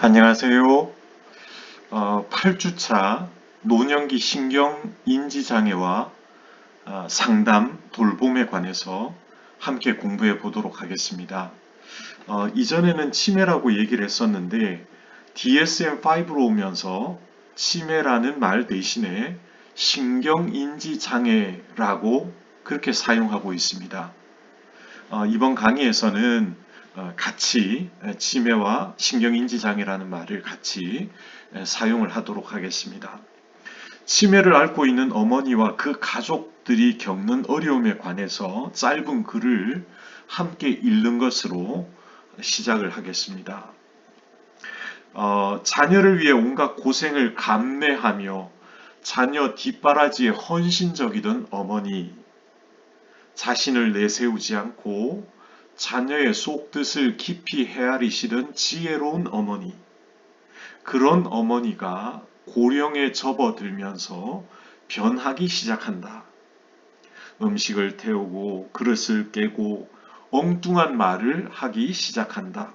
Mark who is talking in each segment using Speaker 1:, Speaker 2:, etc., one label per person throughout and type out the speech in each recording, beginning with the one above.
Speaker 1: 안녕하세요. 8주차 노년기 신경인지장애와 상담, 돌봄에 관해서 함께 공부해 보도록 하겠습니다. 이전에는 치매라고 얘기를 했었는데 DSM-5로 오면서 치매라는 말 대신에 신경인지장애라고 그렇게 사용하고 있습니다. 이번 강의에서는 같이 치매와 신경인지장애라는 말을 같이 사용을 하도록 하겠습니다. 치매를 앓고 있는 어머니와 그 가족들이 겪는 어려움에 관해서 짧은 글을 함께 읽는 것으로 시작을 하겠습니다. 자녀를 위해 온갖 고생을 감내하며 자녀 뒷바라지에 헌신적이던 어머니, 자신을 내세우지 않고 자녀의 속뜻을 깊이 헤아리시던 지혜로운 어머니, 그런 어머니가 고령에 접어들면서 변하기 시작한다. 음식을 태우고 그릇을 깨고 엉뚱한 말을 하기 시작한다.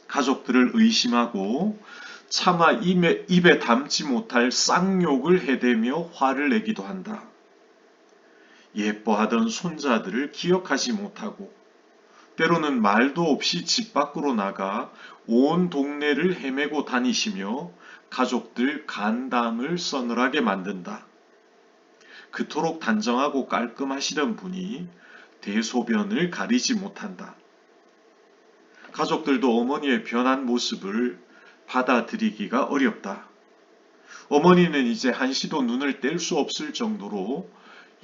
Speaker 1: 가족들을 의심하고 차마 입에 담지 못할 쌍욕을 해대며 화를 내기도 한다. 예뻐하던 손자들을 기억하지 못하고 때로는 말도 없이 집 밖으로 나가 온 동네를 헤매고 다니시며 가족들 간담을 서늘하게 만든다. 그토록 단정하고 깔끔하시던 분이 대소변을 가리지 못한다. 가족들도 어머니의 변한 모습을 받아들이기가 어렵다. 어머니는 이제 한시도 눈을 뗄 수 없을 정도로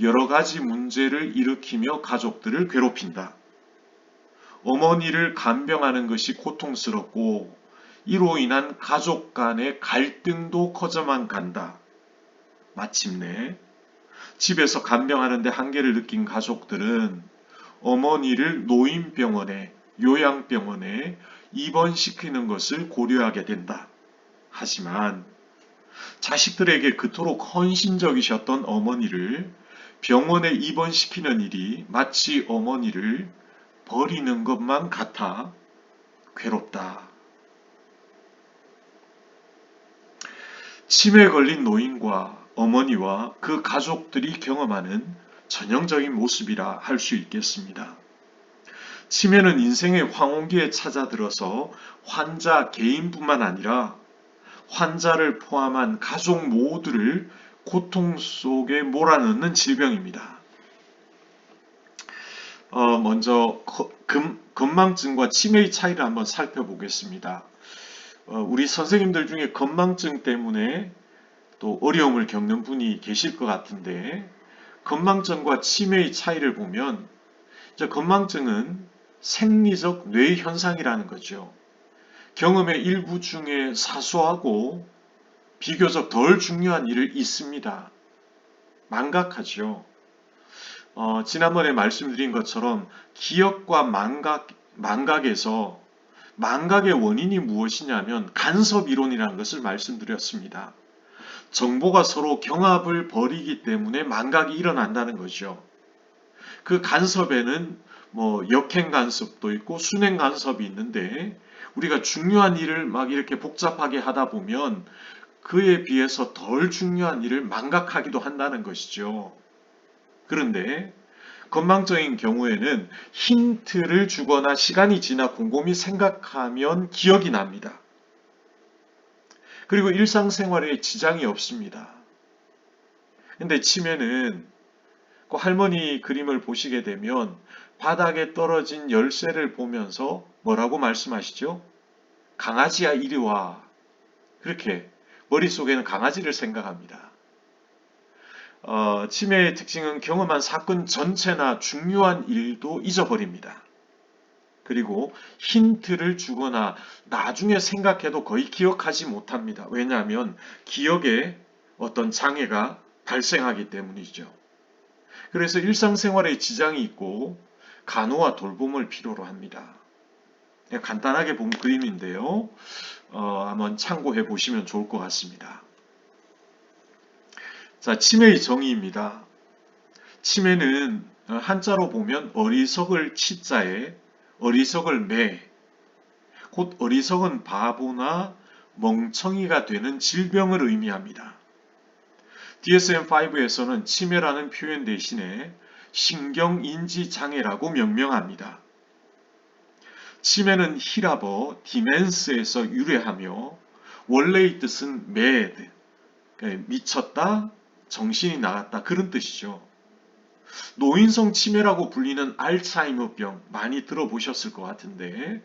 Speaker 1: 여러 가지 문제를 일으키며 가족들을 괴롭힌다. 어머니를 간병하는 것이 고통스럽고 이로 인한 가족 간의 갈등도 커져만 간다. 마침내 집에서 간병하는데 한계를 느낀 가족들은 어머니를 노인병원에, 요양병원에 입원시키는 것을 고려하게 된다. 하지만 자식들에게 그토록 헌신적이셨던 어머니를 병원에 입원시키는 일이 마치 어머니를 버리는 것만 같아 괴롭다. 치매에 걸린 노인과 어머니와 그 가족들이 경험하는 전형적인 모습이라 할 수 있겠습니다. 치매는 인생의 황혼기에 찾아들어서 환자 개인뿐만 아니라 환자를 포함한 가족 모두를 고통 속에 몰아넣는 질병입니다. 먼저 건망증과 치매의 차이를 한번 살펴보겠습니다. 우리 선생님들 중에 건망증 때문에 또 어려움을 겪는 분이 계실 것 같은데 건망증과 치매의 차이를 보면 건망증은 생리적 뇌 현상이라는 거죠. 경험의 일부 중에 사소하고 비교적 덜 중요한 일을 잊습니다. 망각하죠. 지난번에 말씀드린 것처럼 기억과 망각에서 망각의 원인이 무엇이냐면 간섭 이론이라는 것을 말씀드렸습니다. 정보가 서로 경합을 벌이기 때문에 망각이 일어난다는 거죠. 그 간섭에는 역행 간섭도 있고 순행 간섭이 있는데 우리가 중요한 일을 막 이렇게 복잡하게 하다 보면 그에 비해서 덜 중요한 일을 망각하기도 한다는 것이죠. 그런데 건망증인 경우에는 힌트를 주거나 시간이 지나 곰곰이 생각하면 기억이 납니다. 그리고 일상생활에 지장이 없습니다. 근데 치매는 그 할머니 그림을 보시게 되면 바닥에 떨어진 열쇠를 보면서 뭐라고 말씀하시죠? 강아지야 이리 와. 그렇게 머릿속에는 강아지를 생각합니다. 치매의 특징은 경험한 사건 전체나 중요한 일도 잊어버립니다. 그리고 힌트를 주거나 나중에 생각해도 거의 기억하지 못합니다. 왜냐하면 기억에 어떤 장애가 발생하기 때문이죠. 그래서 일상생활에 지장이 있고 간호와 돌봄을 필요로 합니다. 간단하게 본 그림인데요. 한번 참고해 보시면 좋을 것 같습니다. 자, 치매의 정의입니다. 치매는 한자로 보면 어리석을 치자에 어리석을 매, 곧 어리석은 바보나 멍청이가 되는 질병을 의미합니다. DSM-5에서는 치매라는 표현 대신에 신경인지장애라고 명명합니다. 치매는 히라버 디멘스에서 유래하며 원래의 뜻은 mad, 미쳤다, 정신이 나갔다 그런 뜻이죠. 노인성 치매라고 불리는 알츠하이머병 많이 들어보셨을 것 같은데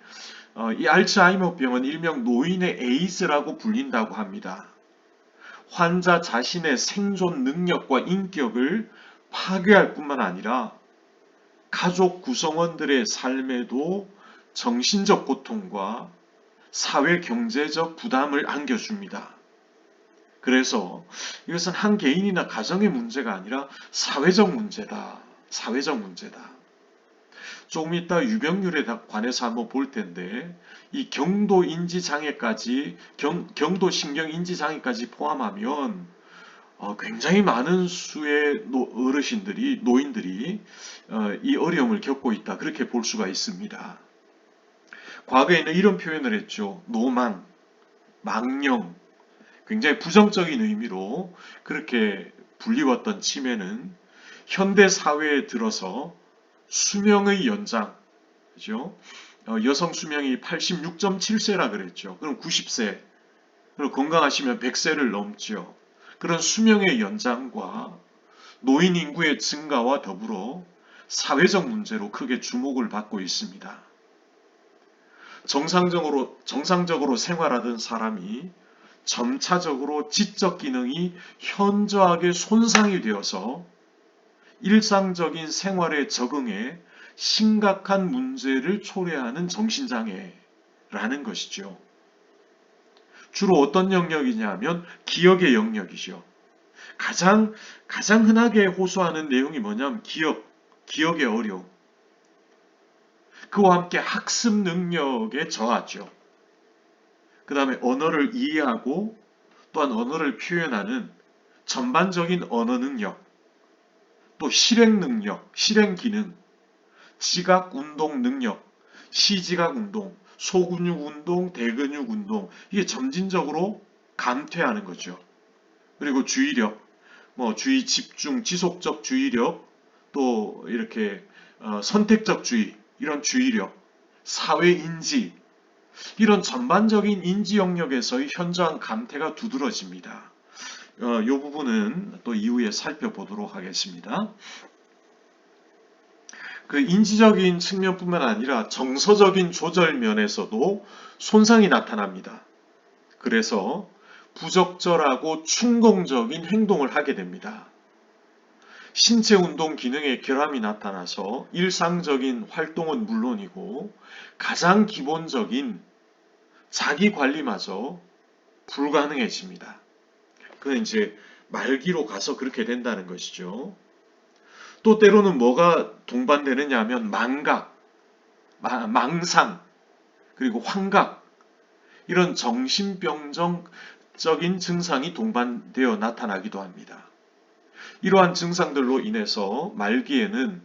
Speaker 1: 이 알츠하이머병은 일명 노인의 에이즈라고 불린다고 합니다. 환자 자신의 생존 능력과 인격을 파괴할 뿐만 아니라 가족 구성원들의 삶에도 정신적 고통과 사회 경제적 부담을 안겨줍니다. 그래서 이것은 한 개인이나 가정의 문제가 아니라 사회적 문제다. 사회적 문제다. 조금 이따 유병률에 관해서 한번 볼 텐데 이 경도인지장애까지 경도신경인지장애까지 포함하면 굉장히 많은 수의 어르신들이 노인들이 이 어려움을 겪고 있다. 그렇게 볼 수가 있습니다. 과거에는 이런 표현을 했죠. 노망, 망령, 굉장히 부정적인 의미로 그렇게 불리웠던 치매는 현대 사회에 들어서 수명의 연장, 그죠? 여성 수명이 86.7세라 그랬죠. 그럼 90세, 그리고 건강하시면 100세를 넘죠. 그런 수명의 연장과 노인 인구의 증가와 더불어 사회적 문제로 크게 주목을 받고 있습니다. 정상적으로 생활하던 사람이 점차적으로 지적 기능이 현저하게 손상이 되어서 일상적인 생활에 적응해 심각한 문제를 초래하는 정신장애라는 것이죠. 주로 어떤 영역이냐면 기억의 영역이죠. 가장 흔하게 호소하는 내용이 뭐냐면 기억의 어려움. 그와 함께 학습 능력의 저하죠. 그 다음에 언어를 이해하고 또한 언어를 표현하는 전반적인 언어 능력, 또 실행 능력, 실행 기능, 지각 운동 능력, 시지각 운동, 소근육 운동, 대근육 운동, 이게 점진적으로 감퇴하는 거죠. 그리고 주의력, 주의 집중, 지속적 주의력, 또 이렇게 선택적 주의, 이런 주의력, 사회 인지, 이런 전반적인 인지 영역에서의 현저한 감퇴가 두드러집니다. 이 부분은 또 이후에 살펴보도록 하겠습니다. 그 인지적인 측면뿐만 아니라 정서적인 조절 면에서도 손상이 나타납니다. 그래서 부적절하고 충동적인 행동을 하게 됩니다. 신체 운동 기능의 결함이 나타나서 일상적인 활동은 물론이고 가장 기본적인 자기 관리마저 불가능해집니다. 그건 이제 말기로 가서 그렇게 된다는 것이죠. 또 때로는 뭐가 동반되느냐 하면 망각, 망상, 그리고 환각, 이런 정신병적인 증상이 동반되어 나타나기도 합니다. 이러한 증상들로 인해서 말기에는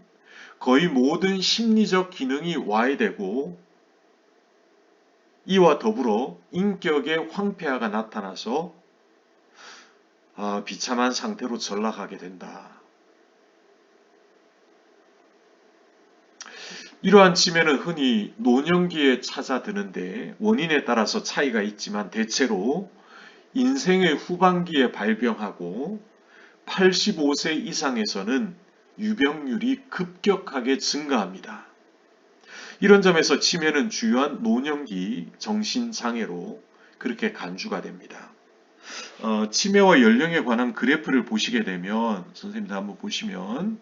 Speaker 1: 거의 모든 심리적 기능이 와해되고 이와 더불어 인격의 황폐화가 나타나서 비참한 상태로 전락하게 된다. 이러한 치매는 흔히 노년기에 찾아드는데 원인에 따라서 차이가 있지만 대체로 인생의 후반기에 발병하고 85세 이상에서는 유병률이 급격하게 증가합니다. 이런 점에서 치매는 주요한 노년기 정신장애로 그렇게 간주가 됩니다. 치매와 연령에 관한 그래프를 보시게 되면 선생님들 한번 보시면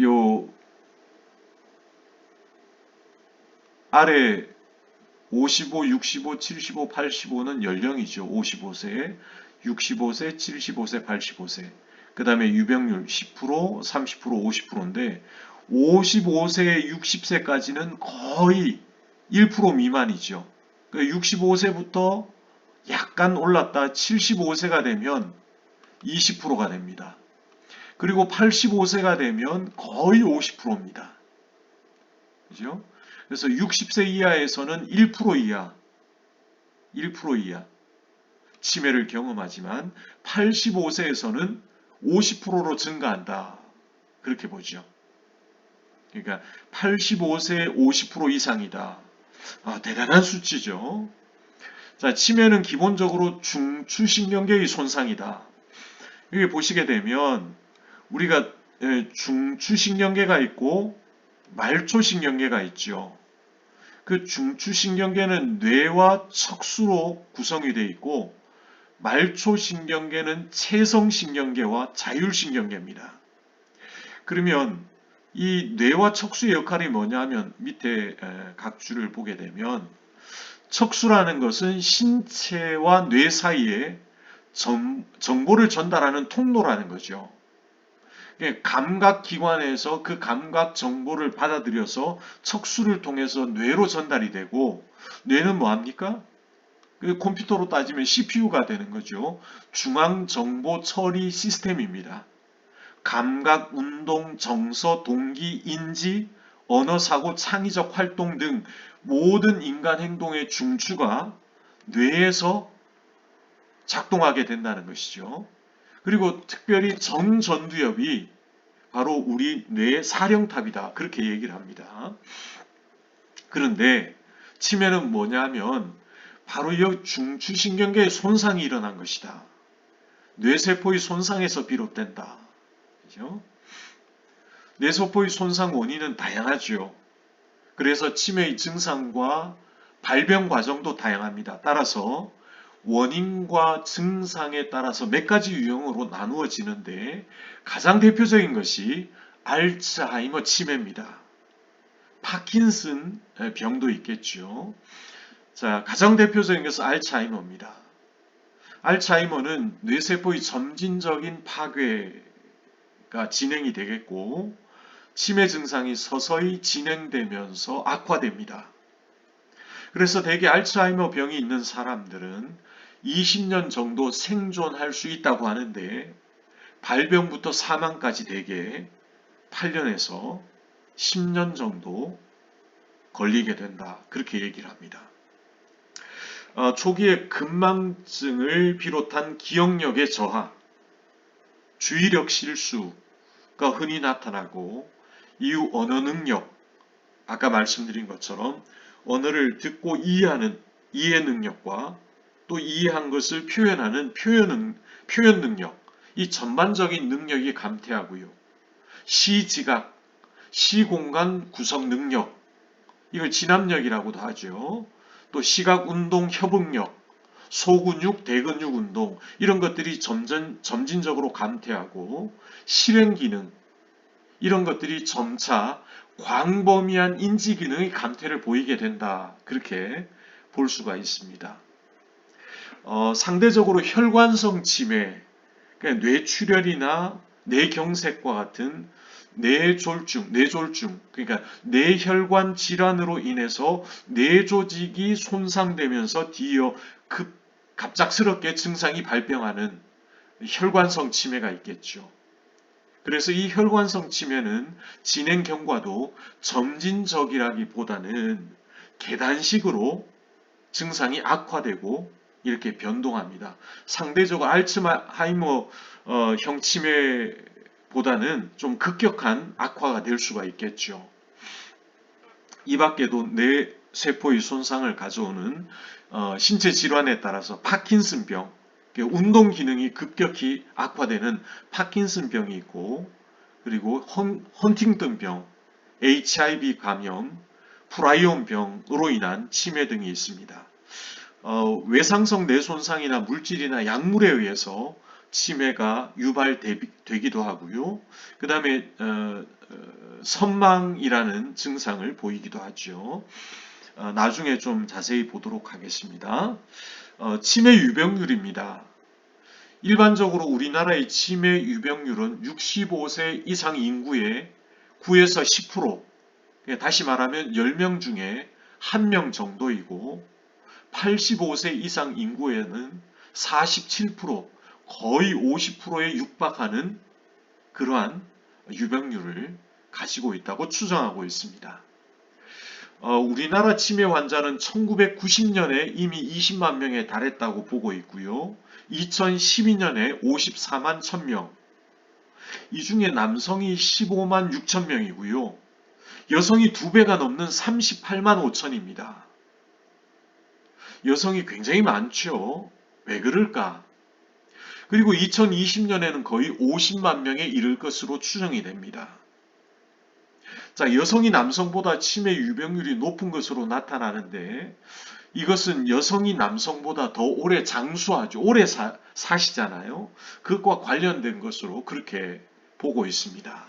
Speaker 1: 요 아래 55, 65, 75, 85는 연령이죠. 55세, 65세, 75세, 85세. 그 다음에 유병률 10%, 30%, 50%인데 55세, 60세까지는 거의 1% 미만이죠. 65세부터 약간 올랐다 75세가 되면 20%가 됩니다. 그리고 85세가 되면 거의 50%입니다. 그죠? 그래서 60세 이하에서는 1% 이하, 1% 이하 치매를 경험하지만 85세에서는 50%로 증가한다. 그렇게 보죠. 그러니까 85세 50% 이상이다. 대단한 수치죠. 자, 치매는 기본적으로 중추신경계의 손상이다. 여기 보시게 되면 우리가 중추신경계가 있고 말초신경계가 있죠. 그 중추신경계는 뇌와 척수로 구성이 되어 있고 말초신경계는 체성신경계와 자율신경계입니다. 그러면 이 뇌와 척수의 역할이 뭐냐면 밑에 각 줄을 보게 되면 척수라는 것은 신체와 뇌 사이에 정보를 전달하는 통로라는 거죠. 감각기관에서 그 감각 정보를 받아들여서 척수를 통해서 뇌로 전달이 되고 뇌는 뭐합니까? 컴퓨터로 따지면 CPU가 되는 거죠. 중앙정보 처리 시스템입니다. 감각, 운동, 정서, 동기, 인지, 언어, 사고, 창의적 활동 등 모든 인간 행동의 중추가 뇌에서 작동하게 된다는 것이죠. 그리고 특별히 정전두엽이 바로 우리 뇌의 사령탑이다. 그렇게 얘기를 합니다. 그런데 치매는 뭐냐면 바로 이 중추신경계의 손상이 일어난 것이다. 뇌세포의 손상에서 비롯된다. 그죠? 뇌세포의 손상 원인은 다양하죠. 그래서 치매의 증상과 발병 과정도 다양합니다. 따라서 원인과 증상에 따라서 몇 가지 유형으로 나누어지는데 가장 대표적인 것이 알츠하이머 치매입니다. 파킨슨 병도 있겠죠. 자, 가장 대표적인 것은 알츠하이머입니다. 알츠하이머는 뇌세포의 점진적인 파괴가 진행이 되겠고 치매 증상이 서서히 진행되면서 악화됩니다. 그래서 대개 알츠하이머 병이 있는 사람들은 20년 정도 생존할 수 있다고 하는데 발병부터 사망까지 대개 8년에서 10년 정도 걸리게 된다. 그렇게 얘기를 합니다. 초기에 근망증을 비롯한 기억력의 저하, 주의력 실수가 흔히 나타나고 이후 언어 능력, 아까 말씀드린 것처럼 언어를 듣고 이해하는 이해 능력과 또 이해한 것을 표현하는 표현 능력, 이 전반적인 능력이 감퇴하고요. 시지각, 시공간 구성 능력, 이걸 진압력이라고도 하죠. 또 시각 운동 협응력, 소근육, 대근육 운동 이런 것들이 점진적으로 감퇴하고 실행 기능 이런 것들이 점차 광범위한 인지 기능의 감퇴를 보이게 된다. 그렇게 볼 수가 있습니다. 상대적으로 혈관성 치매, 그러니까 뇌출혈이나 뇌경색과 같은 뇌졸중, 그러니까 뇌혈관 질환으로 인해서 뇌조직이 손상되면서 뒤이어 갑작스럽게 증상이 발병하는 혈관성 치매가 있겠죠. 그래서 이 혈관성 치매는 진행 경과도 점진적이라기보다는 계단식으로 증상이 악화되고 이렇게 변동합니다. 상대적으로 알츠하이머 형 치매보다는 좀 급격한 악화가 될 수가 있겠죠. 이 밖에도 뇌세포의 손상을 가져오는 신체 질환에 따라서 파킨슨병, 운동 기능이 급격히 악화되는 파킨슨병이 있고 그리고 헌팅턴병, HIV 감염, 프라이온병으로 인한 치매 등이 있습니다. 외상성 뇌손상이나 물질이나 약물에 의해서 치매가 유발되기도 하고요. 그 다음에 선망이라는 증상을 보이기도 하죠. 나중에 좀 자세히 보도록 하겠습니다. 치매 유병률입니다. 일반적으로 우리나라의 치매 유병률은 65세 이상 인구의 9에서 10%, 다시 말하면 10명 중에 1명 정도이고 85세 이상 인구에는 47%, 거의 50%에 육박하는 그러한 유병률을 가지고 있다고 추정하고 있습니다. 우리나라 치매 환자는 1990년에 이미 20만 명에 달했다고 보고 있고요. 2012년에 54만 1000명, 이 중에 남성이 15만 6천 명이고요. 여성이 2배가 넘는 38만 5천입니다. 여성이 굉장히 많죠. 왜 그럴까? 그리고 2020년에는 거의 50만 명에 이를 것으로 추정이 됩니다. 자, 여성이 남성보다 치매 유병률이 높은 것으로 나타나는데 이것은 여성이 남성보다 더 오래 장수하죠. 오래 사시잖아요. 그것과 관련된 것으로 그렇게 보고 있습니다.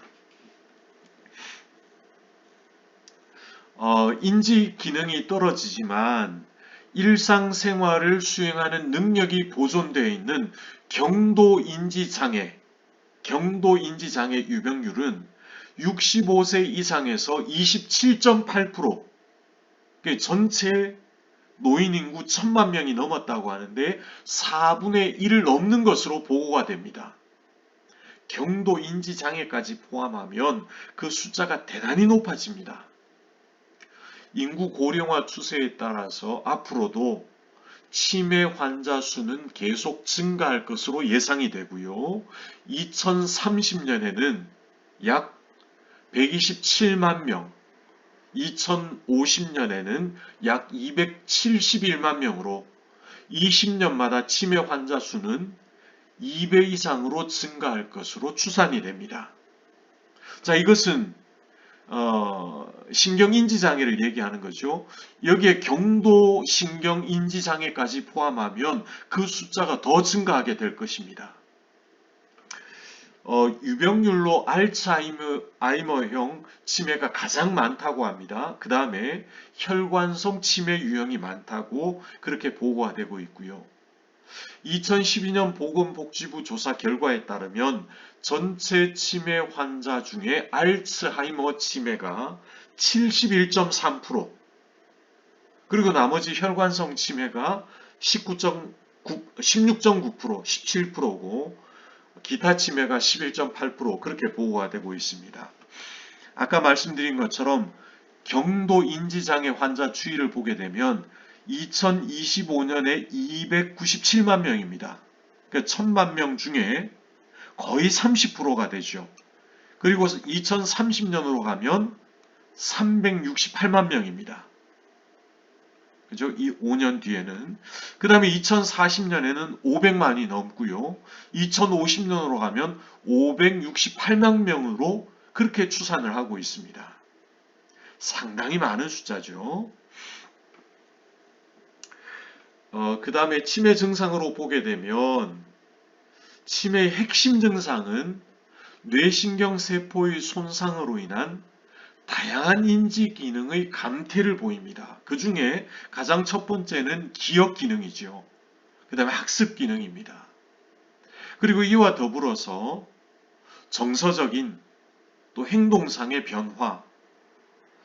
Speaker 1: 인지 기능이 떨어지지만 일상생활을 수행하는 능력이 보존되어 있는 경도인지장애 유병률은 65세 이상에서 27.8%, 전체 노인 인구 1000만 명이 넘었다고 하는데 4분의 1을 넘는 것으로 보고가 됩니다. 경도인지장애까지 포함하면 그 숫자가 대단히 높아집니다. 인구 고령화 추세에 따라서 앞으로도 치매 환자 수는 계속 증가할 것으로 예상이 되고요. 2030년에는 약 127만 명, 2050년에는 약 271만 명으로 20년마다 치매 환자 수는 2배 이상으로 증가할 것으로 추산이 됩니다. 자, 이것은 신경인지장애를 얘기하는 거죠. 여기에 경도신경인지장애까지 포함하면 그 숫자가 더 증가하게 될 것입니다. 유병률로 알츠하이머형 치매가 가장 많다고 합니다. 그 다음에 혈관성 치매 유형이 많다고 그렇게 보고가 되고 있고요. 2012년 보건복지부 조사 결과에 따르면 전체 치매 환자 중에 알츠하이머 치매가 71.3%, 그리고 나머지 혈관성 치매가 16.9%, 17%고 기타 치매가 11.8% 그렇게 보고가 되고 있습니다. 아까 말씀드린 것처럼 경도 인지장애 환자 추이를 보게 되면 2025년에 297만 명입니다. 그러니까 1000만 명 중에 거의 30%가 되죠. 그리고 2030년으로 가면 368만 명입니다. 그죠? 이 5년 뒤에는. 그 다음에 2040년에는 500만이 넘고요. 2050년으로 가면 568만 명으로 그렇게 추산을 하고 있습니다. 상당히 많은 숫자죠. 그 다음에 치매 증상으로 보게 되면 치매의 핵심 증상은 뇌신경세포의 손상으로 인한 다양한 인지 기능의 감퇴를 보입니다. 그 중에 가장 첫 번째는 기억 기능이죠. 그 다음에 학습 기능입니다. 그리고 이와 더불어서 정서적인 또 행동상의 변화,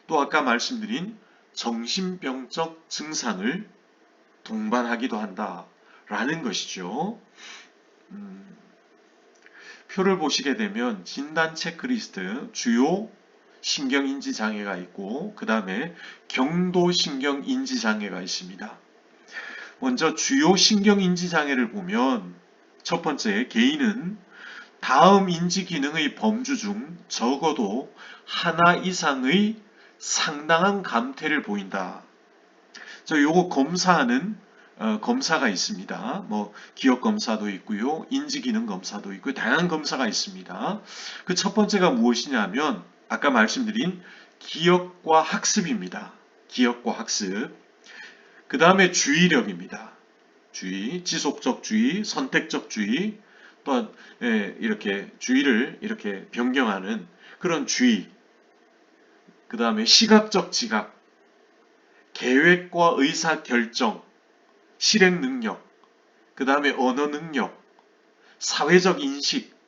Speaker 1: 또 아까 말씀드린 정신병적 증상을 동반하기도 한다라는 것이죠. 표를 보시게 되면 진단 체크리스트 주요 신경인지장애가 있고 그 다음에 경도신경인지장애가 있습니다. 먼저 주요 신경인지장애를 보면 첫 번째, 개인은 다음 인지기능의 범주 중 적어도 하나 이상의 상당한 감퇴를 보인다. 요거 검사하는 검사가 있습니다. 뭐 기억 검사도 있고요, 인지기능 검사도 있고 다양한 검사가 있습니다. 그 첫 번째가 무엇이냐면 아까 말씀드린 기억과 학습입니다. 기억과 학습. 그 다음에 주의력입니다. 주의, 지속적 주의, 선택적 주의, 또 이렇게 주의를 이렇게 변경하는 그런 주의. 그 다음에 시각적 지각, 계획과 의사 결정, 실행 능력, 그 다음에 언어 능력, 사회적 인식,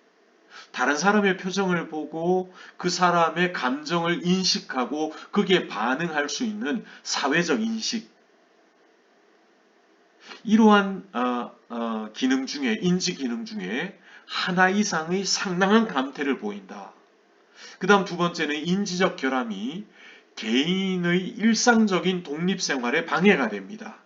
Speaker 1: 다른 사람의 표정을 보고 그 사람의 감정을 인식하고 거기에 반응할 수 있는 사회적 인식. 이러한 기능 중에, 인지 기능 중에 하나 이상의 상당한 감퇴를 보인다. 그 다음 두 번째는 인지적 결함이 개인의 일상적인 독립생활에 방해가 됩니다.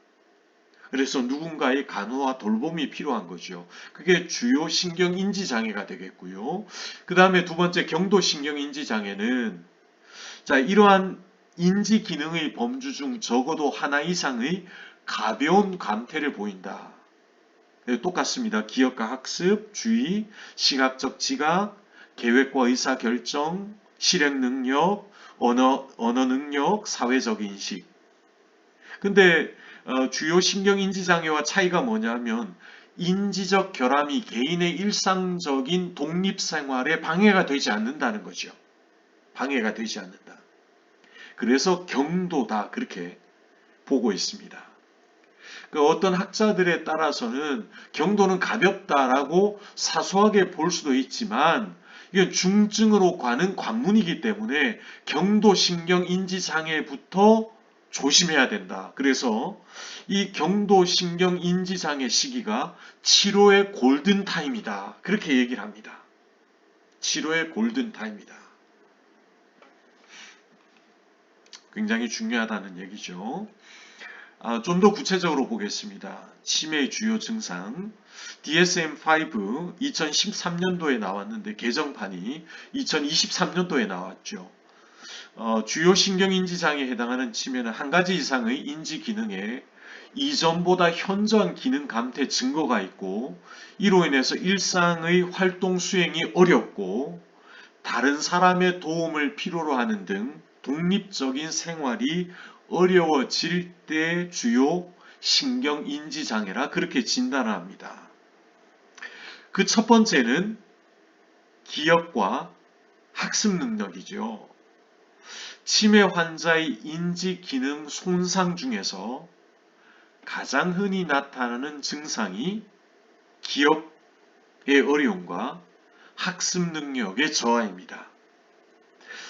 Speaker 1: 그래서 누군가의 간호와 돌봄이 필요한 거죠. 그게 주요 신경인지장애가 되겠고요. 그 다음에 두 번째 경도신경인지장애는 자, 이러한 인지 기능의 범주 중 적어도 하나 이상의 가벼운 감퇴를 보인다. 똑같습니다. 기억과 학습, 주의, 시각적 지각, 계획과 의사결정, 실행 능력, 언어 능력, 사회적 인식. 근데 주요 신경인지장애와 차이가 뭐냐면 인지적 결함이 개인의 일상적인 독립생활에 방해가 되지 않는다는 거죠. 방해가 되지 않는다. 그래서 경도다 그렇게 보고 있습니다. 어떤 학자들에 따라서는 경도는 가볍다라고 사소하게 볼 수도 있지만 이건 중증으로 가는 관문이기 때문에 경도신경인지장애부터 조심해야 된다. 그래서 이 경도신경인지장애 시기가 치료의 골든타임이다. 그렇게 얘기를 합니다. 치료의 골든타임이다. 굉장히 중요하다는 얘기죠. 좀 더 구체적으로 보겠습니다. 치매의 주요 증상 DSM-5 2013년도에 나왔는데 개정판이 2023년도에 나왔죠. 주요 신경인지장애에 해당하는 치매는 한 가지 이상의 인지 기능에 이전보다 현저한 기능 감퇴 증거가 있고 이로 인해서 일상의 활동 수행이 어렵고 다른 사람의 도움을 필요로 하는 등 독립적인 생활이 어려워질 때 주요 신경인지장애라 그렇게 진단을 합니다. 그 첫 번째는 기억과 학습 능력이죠. 치매 환자의 인지 기능 손상 중에서 가장 흔히 나타나는 증상이 기억의 어려움과 학습 능력의 저하입니다.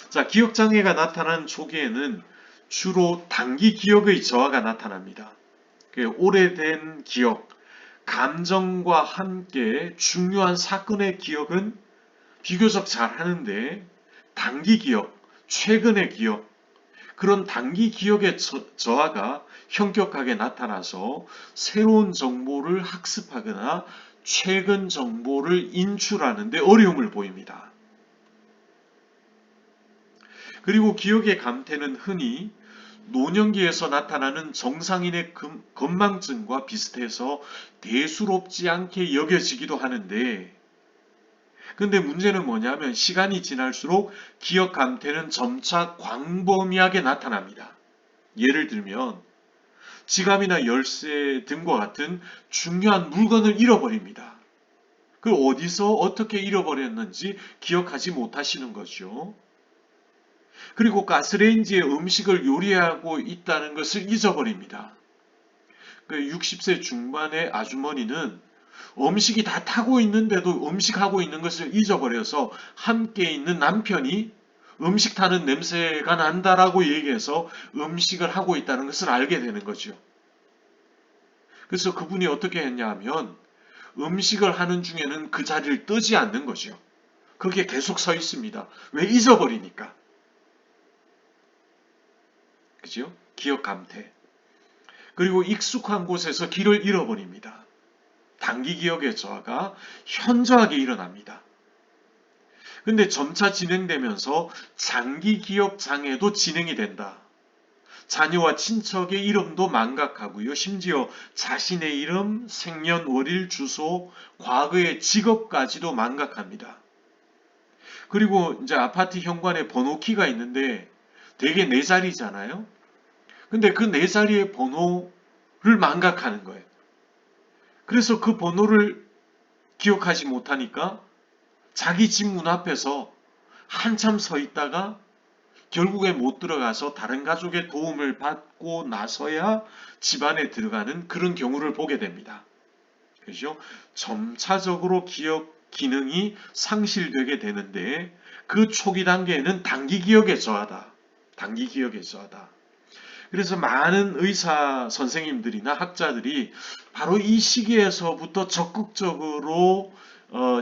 Speaker 1: 자, 기억장애가 나타난 초기에는 주로 단기 기억의 저하가 나타납니다. 오래된 기억, 감정과 함께 중요한 사건의 기억은 비교적 잘 하는데 단기 기억, 최근의 기억, 그런 단기 기억의 저하가 현격하게 나타나서 새로운 정보를 학습하거나 최근 정보를 인출하는 데 어려움을 보입니다. 그리고 기억의 감퇴는 흔히 노년기에서 나타나는 정상인의 건망증과 비슷해서 대수롭지 않게 여겨지기도 하는데 근데 문제는 뭐냐면 시간이 지날수록 기억 감퇴는 점차 광범위하게 나타납니다. 예를 들면 지갑이나 열쇠 등과 같은 중요한 물건을 잃어버립니다. 그걸 어디서 어떻게 잃어버렸는지 기억하지 못하시는 거죠. 그리고 가스레인지에 음식을 요리하고 있다는 것을 잊어버립니다. 60세 중반의 아주머니는 음식이 다 타고 있는데도 음식하고 있는 것을 잊어버려서 함께 있는 남편이 음식 타는 냄새가 난다라고 얘기해서 음식을 하고 있다는 것을 알게 되는 거죠. 그래서 그분이 어떻게 했냐 하면 음식을 하는 중에는 그 자리를 뜨지 않는 거죠. 거기에 계속 서 있습니다. 왜? 잊어버리니까. 그죠? 기억 감퇴. 그리고 익숙한 곳에서 길을 잃어버립니다. 단기 기억의 저하가 현저하게 일어납니다. 근데 점차 진행되면서 장기 기억 장애도 진행이 된다. 자녀와 친척의 이름도 망각하고요. 심지어 자신의 이름, 생년월일, 주소, 과거의 직업까지도 망각합니다. 그리고 이제 아파트 현관에 번호키가 있는데 대개 4자리잖아요. 근데 그 4자리의 번호를 망각하는 거예요. 그래서 그 번호를 기억하지 못하니까 자기 집 문 앞에서 한참 서 있다가 결국에 못 들어가서 다른 가족의 도움을 받고 나서야 집 안에 들어가는 그런 경우를 보게 됩니다. 그죠? 점차적으로 기억 기능이 상실되게 되는데 그 초기 단계에는 단기 기억의 저하다. 단기 기억의 저하다. 그래서 많은 의사 선생님들이나 학자들이 바로 이 시기에서부터 적극적으로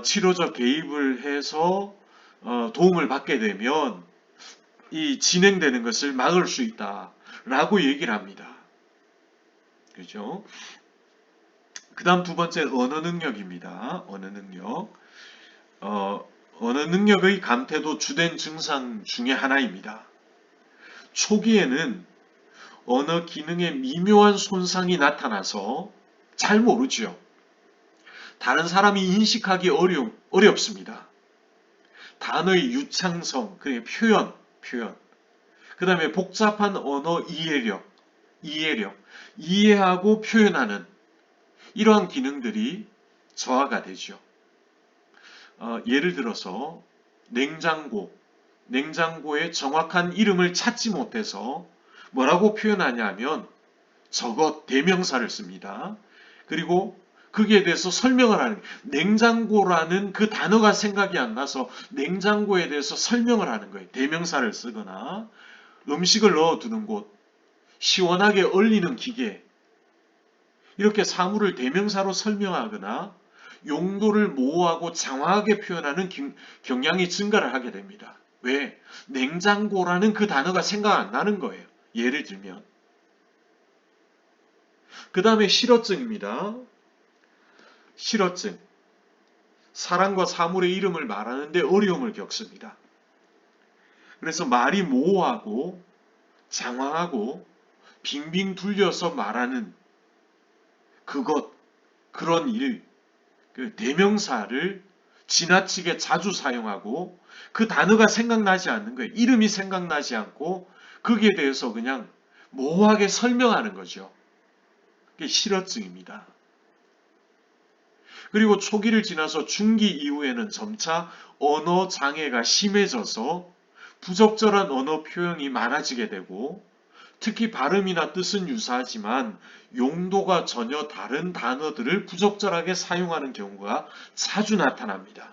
Speaker 1: 치료적 개입을 해서 도움을 받게 되면 이 진행되는 것을 막을 수 있다라고 얘기를 합니다. 그죠? 그 다음 두 번째 언어 능력입니다. 언어 능력. 언어 능력의 감퇴도 주된 증상 중에 하나입니다. 초기에는 언어 기능에 미묘한 손상이 나타나서 잘 모르죠. 다른 사람이 인식하기 어렵습니다. 단어의 유창성, 그러니까 표현. 그 다음에 복잡한 언어 이해력, 이해하고 표현하는 이러한 기능들이 저하가 되죠. 예를 들어서 냉장고의 정확한 이름을 찾지 못해서 뭐라고 표현하냐면 저것 대명사를 씁니다. 그리고 거기에 대해서 설명을 하는 거예요. 냉장고라는 그 단어가 생각이 안 나서 냉장고에 대해서 설명을 하는 거예요. 대명사를 쓰거나 음식을 넣어두는 곳, 시원하게 얼리는 기계, 이렇게 사물을 대명사로 설명하거나 용도를 모호하고 장황하게 표현하는 경향이 증가를 하게 됩니다. 왜? 냉장고라는 그 단어가 생각 안 나는 거예요. 예를 들면. 그 다음에 실어증입니다. 실어증. 사람과 사물의 이름을 말하는데 어려움을 겪습니다. 그래서 말이 모호하고 장황하고 빙빙 둘려서 말하는 그것, 그런 일, 그 대명사를 지나치게 자주 사용하고 그 단어가 생각나지 않는 거예요. 이름이 생각나지 않고 거기에 대해서 그냥 모호하게 설명하는 거죠. 그게 실어증입니다. 그리고 초기를 지나서 중기 이후에는 점차 언어 장애가 심해져서 부적절한 언어 표현이 많아지게 되고 특히 발음이나 뜻은 유사하지만 용도가 전혀 다른 단어들을 부적절하게 사용하는 경우가 자주 나타납니다.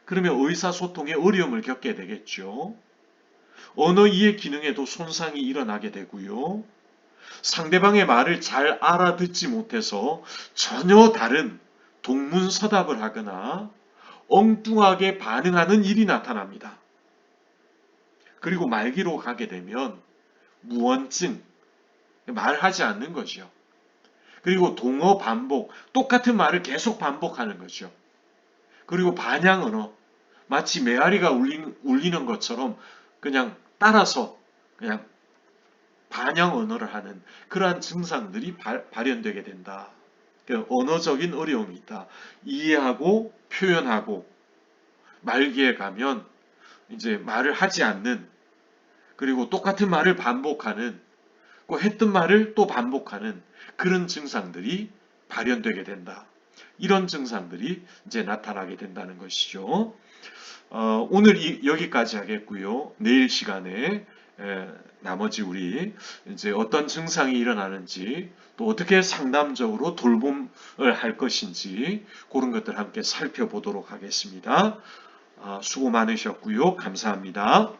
Speaker 1: 그러면 의사소통에 어려움을 겪게 되겠죠. 언어 이해 기능에도 손상이 일어나게 되고요. 상대방의 말을 잘 알아듣지 못해서 전혀 다른 동문서답을 하거나 엉뚱하게 반응하는 일이 나타납니다. 그리고 말기로 가게 되면 무언증, 말하지 않는 거죠. 그리고 동어 반복, 똑같은 말을 계속 반복하는 거죠. 그리고 반향 언어, 마치 메아리가 울리는 것처럼 그냥 따라서 그냥 반향 언어를 하는 그러한 증상들이 발현되게 된다. 언어적인 어려움이 있다. 이해하고 표현하고 말기에 가면 이제 말을 하지 않는 그리고 똑같은 말을 반복하는 그 했던 말을 또 반복하는 그런 증상들이 발현되게 된다. 이런 증상들이 이제 나타나게 된다는 것이죠. 오늘 여기까지 하겠고요. 내일 시간에 나머지 우리 이제 어떤 증상이 일어나는지 또 어떻게 상담적으로 돌봄을 할 것인지 그런 것들 함께 살펴보도록 하겠습니다. 수고 많으셨고요. 감사합니다.